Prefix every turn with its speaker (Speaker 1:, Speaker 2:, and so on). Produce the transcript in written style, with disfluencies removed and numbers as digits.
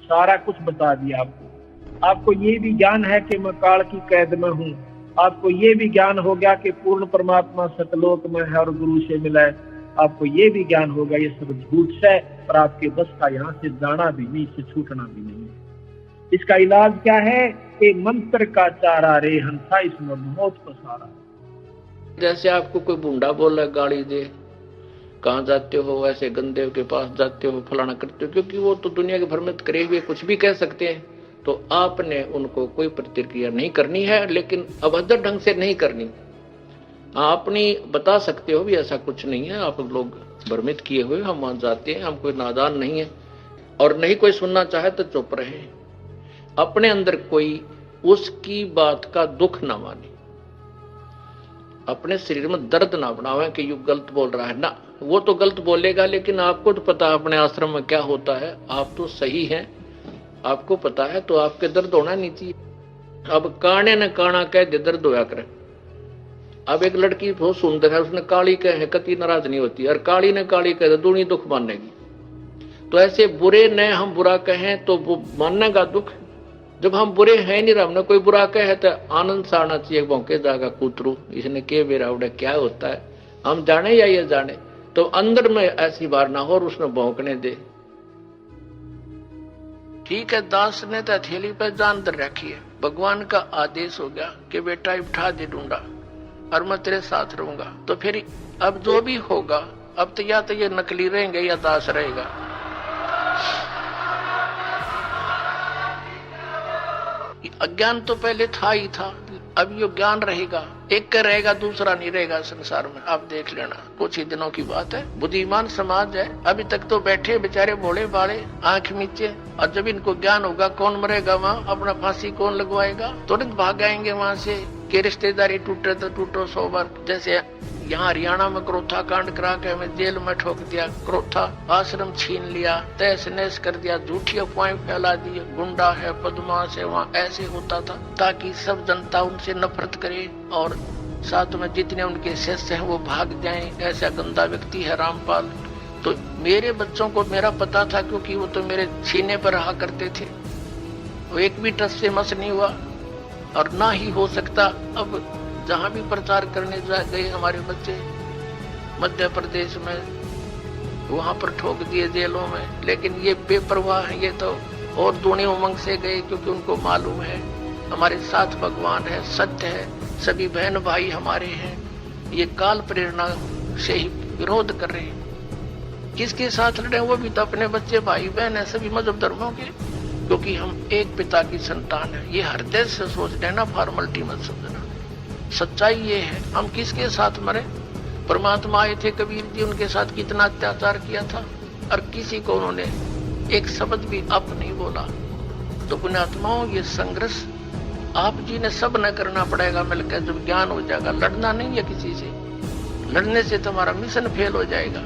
Speaker 1: सारा कुछ बता दिया आपको ये भी ज्ञान है कि मैं काल की कैद में हूँ। आपको ये भी ज्ञान हो गया कि पूर्ण परमात्मा सतलोक में है और गुरु से मिला है। आपको ये भी ज्ञान होगा ये सब झूठ है और आपके बस का यहाँ से जाना भी नहीं, इससे छूटना भी नहीं है। इसका इलाज क्या है कि मंत्र का चारा रे हंसा इसमें बहुत पसारा।
Speaker 2: जैसे आपको कोई बूढ़ा बोला गाली दे, कहाँ जाते हो, ऐसे गंदे के पास जाते हो, फलाना करते हो, क्योंकि वो तो दुनिया के भ्रमित करे हुए कुछ भी कह सकते हैं। तो आपने उनको कोई प्रतिक्रिया नहीं करनी है, लेकिन अभद्र ढंग से नहीं करनी। आपने बता सकते हो भी ऐसा कुछ नहीं है, आप लोग भ्रमित किए हुए, हम वहां जाते हैं, हम कोई नादान नहीं है। और नहीं कोई सुनना चाहे तो चुप रहे, अपने अंदर कोई उसकी बात का दुख ना माने, अपने शरीर में दर्द ना बनावे कि यू गलत बोल रहा है ना। वो तो गलत बोलेगा, लेकिन आपको तो पता है अपने आश्रम में क्या होता है, आप तो सही हैं, आपको पता है, तो आपके दर्द होना नहीं चाहिए। अब काने ने काना कह दे दर्द होया करे। अब एक लड़की बहुत सुंदर है, उसने काली कहे कति नाराज नहीं होती, और काली ने काली कह दे दूनी दुख मानेगी। तो ऐसे बुरे ने हम बुरा कहें तो वो मानेगा दुख। जब हम बुरे हैं नहीं, हमने कोई बुरा कहे तो आनंद से आना चाहिए, भौंके जागा कूतरू इसने के बेरा उड़ा क्या होता है, हम जाने या ये जाने। तो अंदर में ऐसी बार ना हो और उसने भौंकने दे। ठीक है, दास ने तो हथेली पर जान दर रखी है, भगवान का आदेश हो गया कि बेटा उठा दे ढूंढा और मैं तेरे साथ रहूंगा। तो फिर अब जो भी होगा, अब तो या तो ये नकली रहेंगे या दास रहेगा। अज्ञान तो पहले था ही था, अब ये ज्ञान रहेगा, एक का रहेगा दूसरा नहीं रहेगा संसार में। आप देख लेना, कुछ ही दिनों की बात है। बुद्धिमान समाज है, अभी तक तो बैठे बेचारे भोले भाले आंख नीचे, और जब इनको ज्ञान होगा कौन मरेगा वहाँ, अपना फांसी कौन लगवाएगा, तुरंत भाग आएंगे वहाँ से कि रिश्तेदारी टूटे तो टूटो 100 बार। जैसे यहाँ हरियाणा में क्रोथा कांड करा के हमें जेल में ठोक दिया, क्रोथा आश्रम छीन लिया, तहस नहस कर दिया, झूठी अफवाहें फैला दी, गुंडा है बदमाश है, वहाँ ऐसे होता था ताकि सब जनता उनसे नफरत करे और साथ में जितने उनके शिष्य हैं वो भाग जाएं। ऐसा गंदा व्यक्ति है रामपाल। तो मेरे बच्चों को मेरा पता था, क्योंकि वो तो मेरे सीने पर रहा करते थे, वो एक भी टस से मस नहीं हुआ और ना ही हो सकता। अब जहां भी प्रचार करने गए हमारे बच्चे मध्य प्रदेश में, वहां पर ठोक दिए जेलों में। लेकिन ये बेपरवाह है, ये तो और दूनी उमंग से गए, क्योंकि उनको मालूम है हमारे साथ भगवान है, सत्य है, सभी बहन भाई हमारे हैं। ये काल प्रेरणा से ही विरोध कर रहे हैं। किसके साथ लड़े, वो भी तो अपने बच्चे भाई बहन है, सभी मजहब धर्मों के, क्योंकि हम एक पिता की संतान है। ये हृदय से सोच लेना, फॉर्मेलिटी मत समझना। सच्चाई ये है, हम किसके साथ मरे। परमात्मा आए थे कबीर जी, उनके साथ कितना अत्याचार किया था और किसी को उन्होंने एक शब्द भी अप नहीं बोला। तो पुण्यात्माओं, ये संघर्ष आप जी ने सब न करना पड़ेगा मिलकर। जब ज्ञान हो जाएगा, लड़ना नहीं है किसी से, लड़ने से तुम्हारा मिशन फेल हो जाएगा।